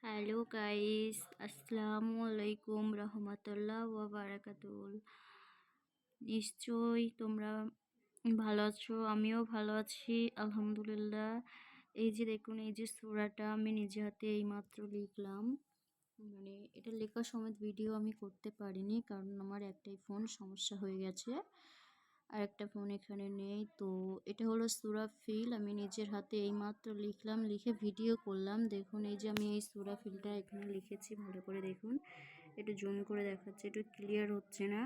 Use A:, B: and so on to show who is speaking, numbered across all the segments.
A: Hello guys, আসসালামু আলাইকুম রহমতুল্লাহ ওয়া বারাকাতুহু। নিশ্চয়ই তোমরা ভালো আছো, আমিও ভালো আছি আলহামদুলিল্লাহ। এই যে দেখুন, এই যে সূরাটা আমি নিজে হাতে এইমাত্র লিখলাম। মানে এটা লেখার সময় ভিডিও আমি করতে পারিনি, কারণ আমার একটাই ফোন সমস্যা হয়ে গেছে, আর একটা ফোন এখানে নেই। তো এটা হলো সূরা ফিল, আমি নিজের হাতে এইমাত্র লিখলাম, লিখে ভিডিও করলাম। দেখুন, এই যে আমি এই সূরা ফিলটা এখানে লিখেছি, ভালো করে দেখুন। একটু জুম করে দেখাচ্ছে, একটু ক্লিয়ার হচ্ছে না,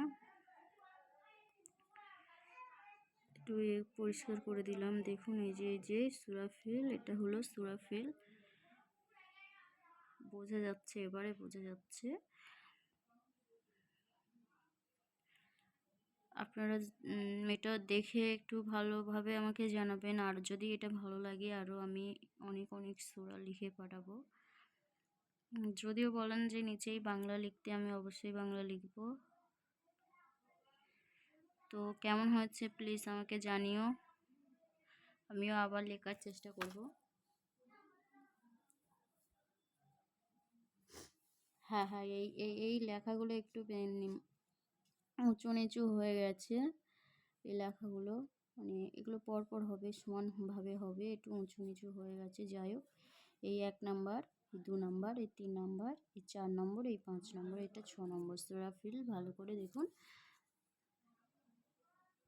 A: একটু পরিষ্কার করে দিলাম। দেখুন, এই যে সূরা ফিল, এটা হলো সূরা ফিল। বোঝা যাচ্ছে? এবারে বোঝা যাচ্ছে? আপনারা এটা দেখে একটু ভালোভাবে আমাকে জানাবেন, আর যদি এটা ভালো লাগে আরও আমি অনেক অনেক সূরা লিখে পাঠাবো। যদিও বলেন যে নিচেই বাংলা লিখতে, আমি অবশ্যই বাংলা লিখব। তো কেমন হয়েছে প্লিজ আমাকে জানিও, আমিও আবার লেখার চেষ্টা করব। হ্যাঁ হ্যাঁ, এই এই এই লেখাগুলো একটু উঁচু নিচু হয়ে গেছে। এই লেখাগুলো মানে এগুলো পরপর হবে, সমানভাবে হবে, একটু উঁচু নিচু হয়ে গেছে। যাই হোক, এই 1 নাম্বার, এই 2 নাম্বার, এই 3 নাম্বার, এই 4 নম্বর, এই 5 নম্বর, এটা 6 নম্বর সূরা ফিল। ভালো করে দেখুন,